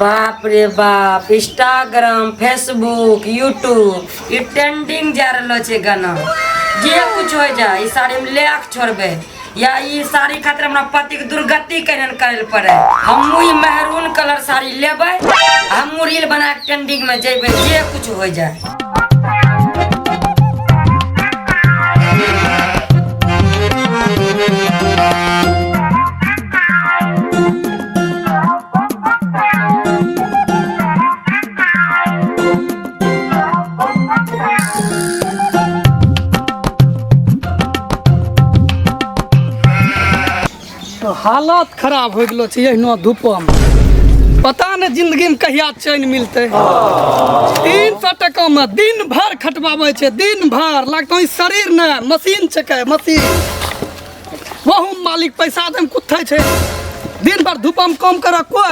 बाप रे बाप, इंस्टाग्राम, फेसबुक, यूट्यूब ये ट्रेंडिंग जा रहा है गाना। जे कुछ हो जाए इस साड़ी में ले आके छोड़बे या ये साड़ी खातिर हमरा पति के दुर्गति करे पड़े, हमू ई मेहरून कलर साड़ी लेबै, हमू रील बना के ट्रेंडिंग में जेबे, जे कुछ हो जाए। तो हालत खराब हो गलो छे एहनो धूपो में, पता नहीं जिंदगी में कहिया चैन मिलते। 300 टका में दिन भर खटवावे छे, दिन भर लगता है शरीर न मशीन छके, मशीन वहू मालिक पैसा दे कुत्थे छे। दिन भर धूपा में काम कर कोई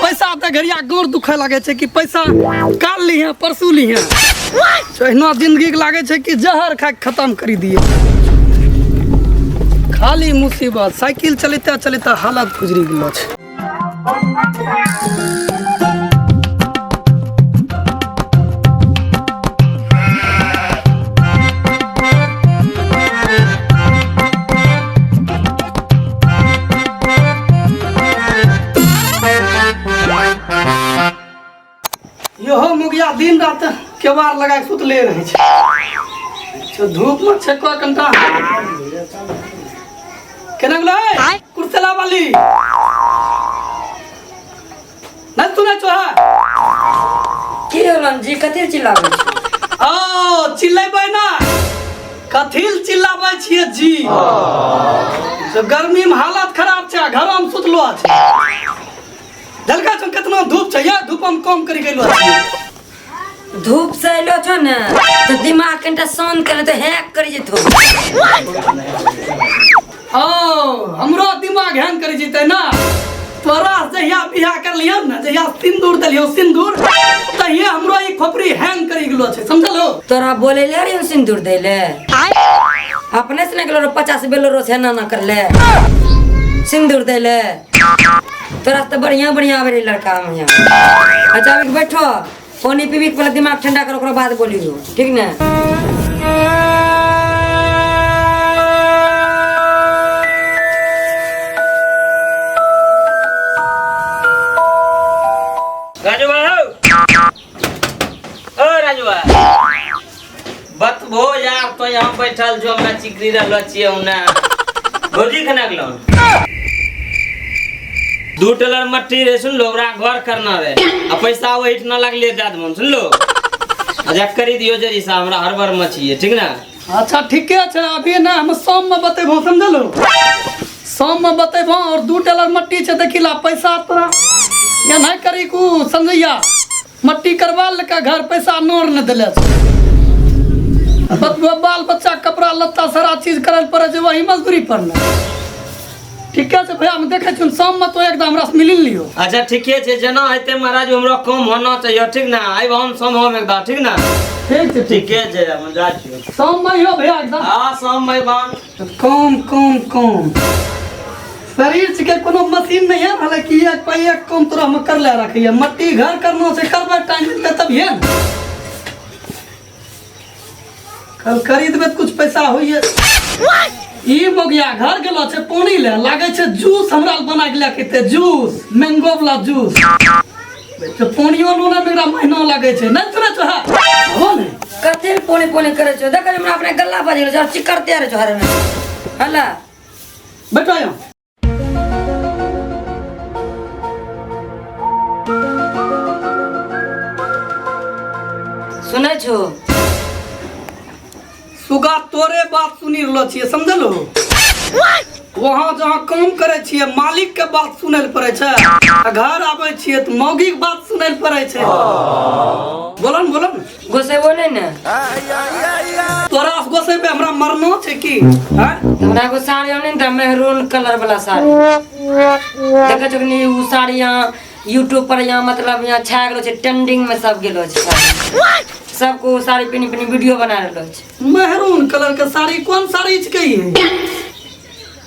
पैसा दे घरिया गोर दुखे लगे छे कि पैसा काल ली है परसू ली है। एहनो जिंदगी के लागे छे कि जहर खा के खत्म करी दिए। खाली मुसीबत, साइकिल चलते चलते हालत गुजरी गलो छे। यो मुगिया दिन रात केवार लगा सुतले रहे छे, धूप में छको कंटा केना गलै कुर्सला वाली न सुनै छो की होलन जी, कथि चिल्लाबै छी? ओ चिल्लाबै ना, कथिल चिल्लाबै छियै जी? तो गर्मी में हालत खराब छै, घर में सुतलो छै। जलका छो कितना धूप छै, या धूप में काम करी गेलो छै। धूप से अलो छो ने तो दिमाग कनिटा शांत करे तो हैक करी जेतो। ओ हमरो दिमाग हैंग कर जेते ना, तोरा जहिया बियाह कर लियो ना, जहिया सिंदूर दलियो सिंदूर, तहिया हमरो ई खोपड़ी हैंग कर गेलो छै, समझलो? तोरा बोले ले रे सिंदूर दे ले, अपने से निकलो रो 50 बेलो रो छेना ना कर ले सिंदूर दे ले। तोरा तो बढ़िया बढ़िया आवे रे लड़का हम यहाँ। अच्छा अभी बैठो, पानी पीबी के पहले दिमाग ठंडा करो, ओकरा बाद बोलियो, ठीक ना? बतबो यार, तो यहाँ बैठल जो हमरा चिकरी रहलो छिए उना भोजी खना गेलो 2 टेलर मट्टी रे, सुन लो ओकरा घर करना रे, आ पैसा वही न लगले दे दमन, सुन लो अच्छा करी दियो जरी सा हमरा हरबर मछिए, ठीक ना? अच्छा ठीक है, अभी ना हम शाम में बतेबो, समझलो? शाम में बतेबो, और 2 टेलर मट्टी छे देखिला, पैसा तोरा या नहीं करी को समझिया, मट्टी करवा लेके घर पैसा नोर न देले छे। बाल बच्चा कपड़ा लत्ता सारा चीज करे पड़े छै, वही मजदूरी पर ना। ठीक है भैया, हम देखे छी शाम में तो एकदम हमरा से मिल लियो। अच्छा ठीके छै, जना हेते महाराज हमरा काम होना चाहिए, ठीक ना? आइ हम शाम हम एकदम, ठीक ना? ठीक छै, ठीके छै, हम जा छियो शाम में हो भैया एकदम। हां शाम में बान काम काम काम शरीर के कोनो मशीन नहीं है, भले कि एक पे एक काम तोरा हम कर ले रखिए। मट्टी घर करनो से करबे टाइम मिलते तब ये कल खरीद में कुछ पैसा होइए। ई मोगिया घर गेलो छे पानी ले, लागे छे जूस हमरा बना के लेके ते जूस, मैंगो वाला जूस। तो पानियो नोना मेरा महीना लागे छे, नहीं सुने छ हो ने कथि पानी पानी करे छो? देख हमरा अपने गल्ला बाजे छ, चिकरते रे छ हरे में हला बैठो यहाँ। सुनै छो? सुगा तोरे बात सुनी रहलो छिए, समझलो? वहाँ जहाँ काम करे छिए मालिक के बात सुने ले पड़े छे, घर आवे छिए तो मौगी के बात सुने ले पड़े छे। बोलन बोलन गोसे बोले ने तोरा गोसे पे हमरा मरनो छे की? हैं हमरा को साड़ी ओने त मेहरून कलर वाला साड़ी देखे छो नि, उ साड़ी यहाँ यूट्यूब पर यहाँ मतलब यहाँ छा गेलो छे, ट्रेंडिंग में सब गेलो छे साड़ी। सबको साड़ी पहनी पहनी वीडियो बना रहलो छे। मेहरून कलर के साड़ी कौन साड़ी छे ये?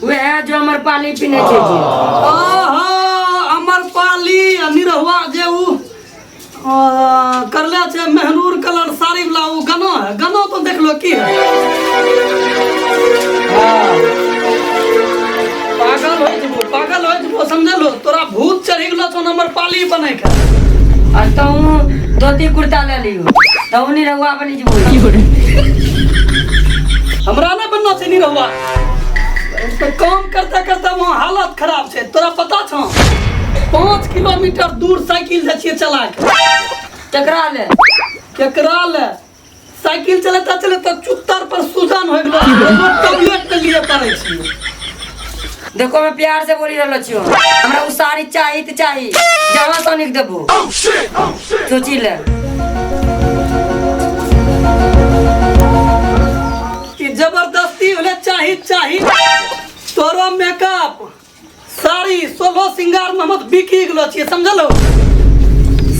वह जो अमरपाली पहने छे जी। आहा अमरपाल पाली आ निरहुआ जे उ करले छे मेहनूर कलर साड़ी वाला उ गाना है, गाना तो देख लो की है। पागल हो जबो समझलो, तोरा भूत चढ़ी गेलो छो नंबर पाली बने के। और तो धोती कुर्ता ले लियो तो निरहुआ बनी जबो। हमरा ना बनना चाहिए निरहुआ, तो काम करते करते वहाँ हालत खराब छे। तोरा पता छो 5 किलोमीटर दूर साइकिल जा छिए चला के। केकरा ले साइकिल चलता चलता चुत्तर पर सुजन हो गेलो, टैबलेट लिए पड़े छी। देखो मैं प्यार से बोली रहलो छियो, हमरा उ साड़ी चाहिए त चाहिए, जहां तो निक देबो। सोची ले कि जबरदस्ती होले चाहिए। तोरो मेकअप साड़ी 16 सिंगार में मत बिकी गेलो छिए समझलो।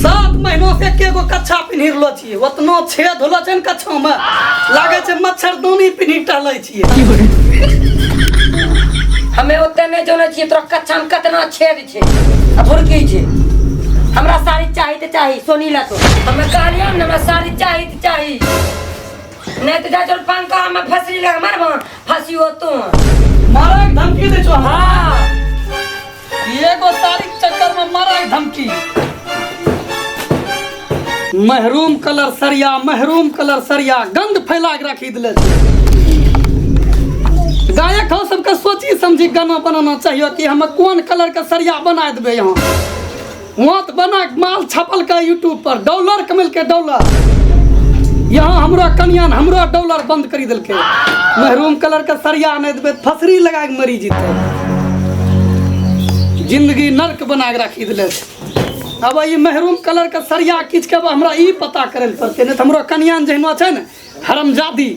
7 महीनों से एकेगो कच्छा पिन्हि रहलो छिए, ओतनो छेद होलो छे न कच्छा में, लागे छे मच्छरदानी पिन्हि टहलै छिए। हमें ओते नहीं जाने छिए तोरा कच्छा में कितना छेद छे आ भुरकी छे। हमरा साड़ी चाहिए त चाहिए, सोनी ला तो हमें कहलियो न हमरा साड़ी चाहिए त चाहिए, नहीं तो जा चल पंखा में फंसी लगा मारबो फंसियो तो मारा एक धमकी दे छो। हां एगो साड़ी के चक्कर में मारा एक धमकी। महरूम कलर सरिया गंध फैला के रखी दिले छे। गायक हो सबके सोची समझी गाना बनाना चाहिए कि हम कौन कलर का सरिया बना देबे। यहाँ वहाँ तो बना माल छपल का यूट्यूब पर डॉलर कमल के डॉलर। यहाँ हमरा कनियान हमरा डॉलर बंद करी दिल के। महरूम कलर का सरिया नहीं देबे फसरी लगा के मरी जीते। जिंदगी नर्क बना के रखी दिले। अब ये महरूम कलर का सरिया किछ के हमरा ई पता करे पड़ते, नहीं तो हमरा कनियान जहनो छे न हरमजादी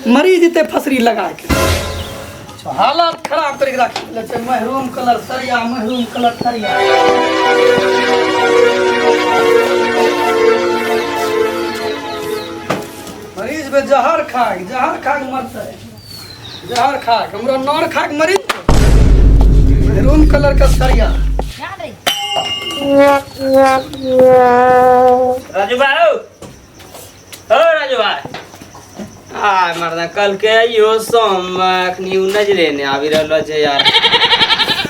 मरी जीते फसरी लगा के। हालत खराब करके रखी दिले छे। महरूम कलर सरिया मरीज बे जहर खाक मरते। जहर खाक हमरा नौर खाक मरीज। महरूम कलर का सरिया। राजू भाई ओ राजू भाई मर्दा कल के आइयो सोम अखनी उ नजरे ने आबि रहलो छे यार।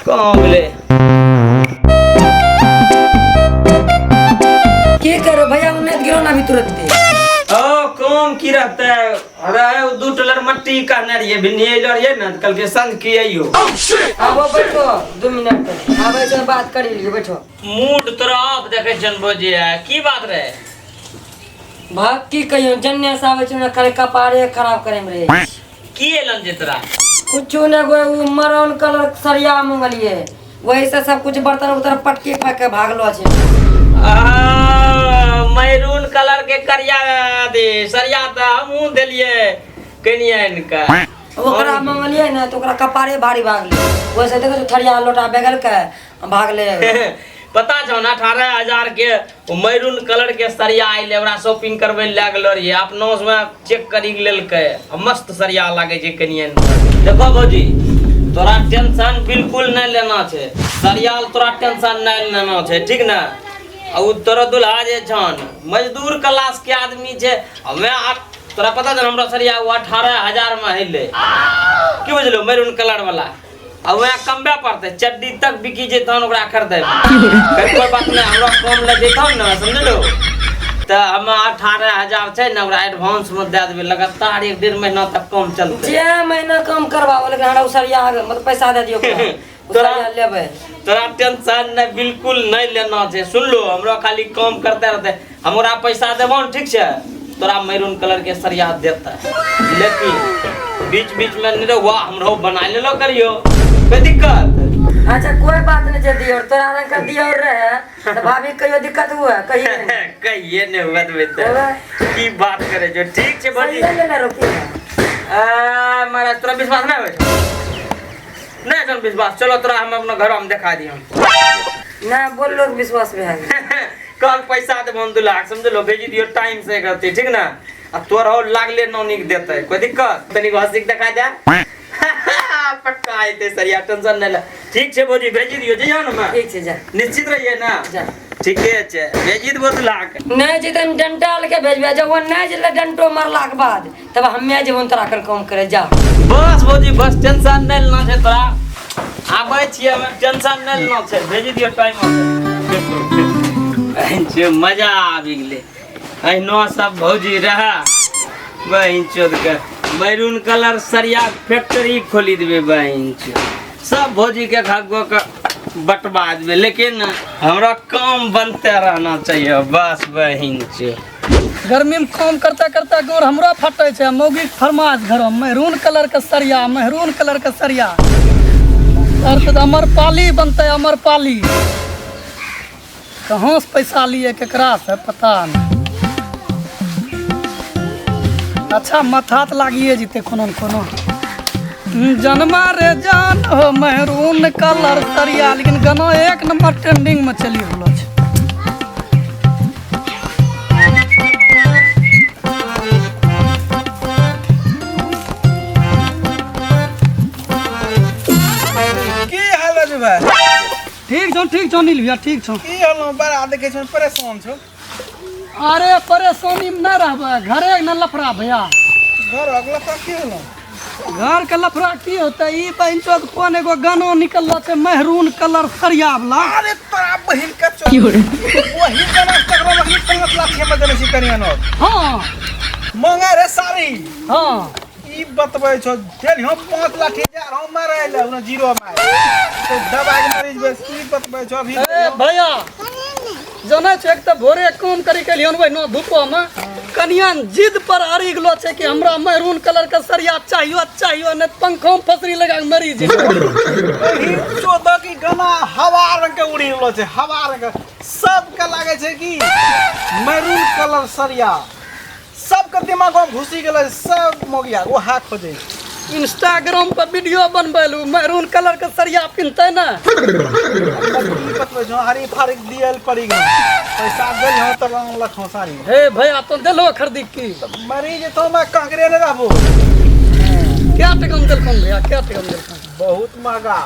कहाँ बोले की करो भैया उन्हें गिरो ना भी तुरंत ओ कौन की रहता है। अरे 2 टलर मट्टी का नरिये बिन्नी लड़िए ना कल के संग की आइयो। आओ बैठो 2 मिनट आवे जो बात करी लियो बैठो। मूड तोरा आप देखे जनबो जे है की बात रहे। भाग की कहियो जन्ने से आवे छ करे कपारे खराब करे रे। की एलन जे तोरा कुछो ने गो मरून कलर सरिया मंगलिए, वही से सब कुछ बर्तन उतर पटकी फेंक के भागलो छे। मैरून कलर के करिया दे सरिया त हमहू देलिए कनिया इनका। ओकरा मंगलिए ना तो ओकरा कपारे भारी भागले, वैसे देखो थरिया लोटा बेगल के भागले। पता छौ ना 18,000 के मैरून कलर के सरिया आइले, ओकरा शॉपिंग करबे ले गेलो रे। अपनो में चेक करी लेलकै, मस्त सरिया लागे छै कनियन। देखो भौजी तोरा टेंशन बिल्कुल नहीं लेना छे, सरिया तोरा टेंशन नहीं लेना छे ठीक ना। और तोरा दुल्हा जे छन मजदूर क्लास के आदमी छे। हमें तोरा पता छन हमरा सरिया 18,000 में हेले की बुझलो मैरून कलर वाला। अब वहाँ कमबे पड़ते चड्डी तक बिकी जेतन ओकरा खरीदे। कोई बात नहीं हमरा कम ले जेतन ना समझलो। त हम 18,000 छै ना ओकरा एडवांस में दे देबे, लगातार 1-1.5 महीना तक कम चलते। 6 महीना कम करवाओ लेकिन हमरा सरिया मतलब पैसा दे दियो तोरा लेबे। तोरा टेंशन नहीं बिल्कुल नहीं लेना छै सुन लो। हमरा खाली काम करते रहते, हमरा पैसा देबो ठीक छै तोरा मैरून कलर के सरिया देता। लेकिन बीच में नहीं रहुआ हमरो बना लेलो करियो कोई दिक्कत। अच्छा कोई बात नहीं छै दियो तोरा रंग का दियो रहे त भाभी कहियो दिक्कत हुआ कहिए ने बात बता की बात करे जो ठीक छै बड़ी ले ले रोकी। मारा तोरा विश्वास नहीं होय नहीं जन विश्वास चलो तोरा हम अपना घर में दिखा दियो ना बोल लो विश्वास भी है। कल पैसा दे हम 2 लाख समझ लो भेजी दियो टाइम से करती ठीक ना। अब तोरा हो लागले नौनिक देते कोई दिक्कत तनी हंसी दिखा दे। पक्का आते सरिया टेंशन नहीं ले। ठीक छै भौजी भेजी दियो जइयो ना मैं ठीक छै जा निश्चित रहिए ना जा ठीके छै भेजी देबो तू लाख नहीं जी तुम डंटा लेके भेजबे जब वो नहीं जले डंटो मारला के बाद तब हमें जेबो तोरा कर काम करे जा बस भौजी बस टेंशन नहीं लेना छै तोरा आबै छियै हम टेंशन नहीं लेना छै भेजी दियो टाइम छै मजा आबि गेलै अहिनो सब भौजी रहा बहिन चोद के मैरून कलर सरिया फैक्ट्री खोली देबे बहिन चोद सब भौजी के खागो के बटवा देबे लेकिन हमरा काम बनते रहना चाहिए बस बहिन चोद गर्मी में काम करते करते गोर हमरा फटे छै मौगी फरमाश घर में मैरून कलर के सरिया मैरून कलर के सरिया अर्थ अमरपाली बनते अमरपाली कहाँ से पैसा लिए केकरा से पता नहीं अच्छा माथा तो लागिए जीते कोनो न कोनो जनमा रे जान हो मैरून कलर सरिया लेकिन गाना एक नंबर ट्रेंडिंग में चली रहलो छै की हाल है भाई ठीक छौ नील भैया ठीक छौ की हलो बड़ा देखे छो परेशान छो अरे परेशानी में नहीं रहबे घरे न लफड़ा भैया घर अगला तक की हलो घर के लफड़ा की होते ई बहन चोद कोन एगो गानो निकललो छै मैरून कलर सरिया वाला अरे तोरा बहिन का चो वही गाना तकरो वही 5 लाख के बदले छी कनिया नो हाँ मंगा रे सारी हाँ ई बतबै छो देल हम 5 लाख हजार हम मारे ले उन जीरो में तो दवा के मरीज बस की बतबै छो अभी ए भैया जाने छै एक त भोरे काम करी के लियन वही नो धूपो में कनियान जिद पर अड़ी गेलो छै कि हमरा मैरून कलर के सरिया चाहियो ने पंखों में फसरी लगा के मरी जे वही चोद की गाना हवा रंग के उड़ी गेलो छै हवा रंग के सब के लागे छै कि मैरून कलर सरिया सबके दिमाग में घुसी गेल सब मोगिया वो हाथ खोजे इंस्टाग्राम पर वीडियो बनबैलू मैरून कलर के सरिया पिनते ना बतबै छौ हरी फारिक दियल पड़ी गई पैसा देल हो त रंग लखो सारी हे भैया तो देलो खरीदी की मरी जे तो मैं कांकरे ने रहबो क्या टका में देलखन भैया क्या टका में देलखन बहुत महंगा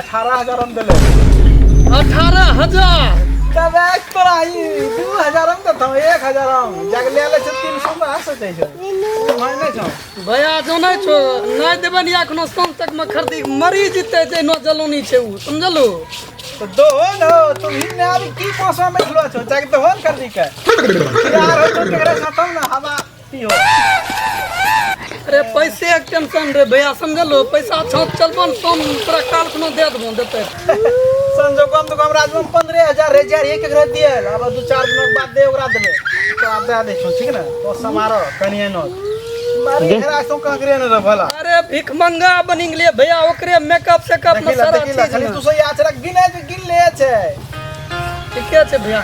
18000 में देले 18000 तब एक तोरा ई 2000 में देतो 1000 में जग ले ले 300 में आ सोचै छै भाई नै छौ भैया जानै छो नहीं देबन या कोनो शाम तक में खरीदी मरी जीते जे नो जलोनी छै उ समझलो तो दोहन हो तुम ही ने अभी की 500 में खलो छो जग दोहन कर दी के यार हो तो केकरा साथ ना हवा की हो अरे पैसे एक टेंशन रे भैया समझलो पैसा छौ चलबो न शाम तोरा काल कोनो दे देबो देते संजोग हम तो हम राज में 15000 रे जार एक घर दियल अब 2-4 दिन बाद दे ओकरा देबे तो आप दे दे छो ठीक ना तो समारो कनिए नो मारी हेरा तो कांकरे ने रे भला अरे भिख मंगा बनि गेलिए भैया ओकरे मेकअप से कप न सारा चीज खाली तू सही आछ रख गिने जे गिन ले छै ठीके छै भैया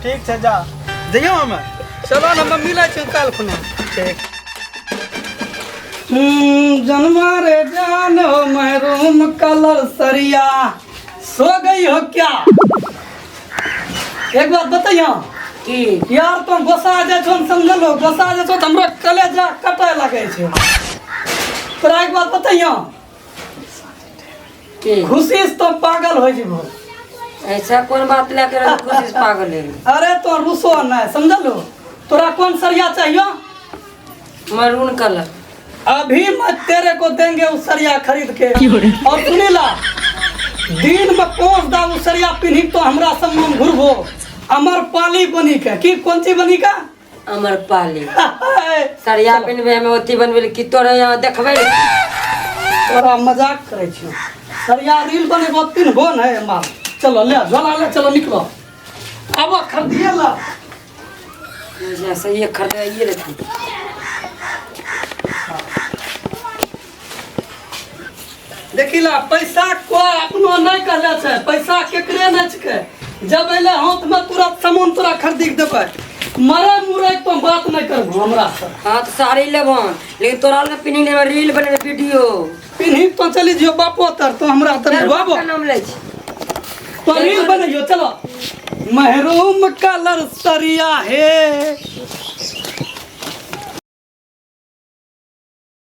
ठीक छै जा जइयो हम चलो न हम मिलै छै काल खुना ठीक जन्मा रे जान हो मैरून कलर सरिया सो गई हो क्या एक बात बताइयो की यार तुम गोसा जे छो समझलो गोसा जे छो हमरो कलेजा कटे लगे छै तोरा एक बात बताइयो की खुशी से तो पागल हो जेबो ऐसा कौन बात लेकर खुशी से पागल है अरे तो रुसो नहीं समझलो तोरा कौन सरिया चाहिए मैरून कलर अभी मैं तेरे को देंगे उस सरिया खरीद के और सुनीला दिन में 5 दाव उस सरिया पिन्ही तो हमरा सम्मान घुरबो अमरपाली बनी के की कौन चीज बनी का अमरपाली सरिया पिनबे में ओती बनबे की तोरा यहाँ देखबे तोरा मजाक करे छियो सरिया रील बनेबो पिन्हबो न है माल चलो ले झोला ले चलो निकलो आबो खरीदिए ला जैसे ये खरीदाइए रहती देखिला पैसा को अपनो नहीं कहले छै पैसा केकरे नहीं छके जब एले हाथ में तुरंत सामान तोरा खरीद के देबै मरे मुरे तो बात नहीं करबो हमरा से हाँ तो साड़ी लेबन लेकिन तोरा लगे पिनिंग में रील बने वीडियो पिन्ही तो चली जियो बापो तर तो हमरा तर बाबो का नाम ले छी तो रील बनइयो चलो महरूम कलर सरिया है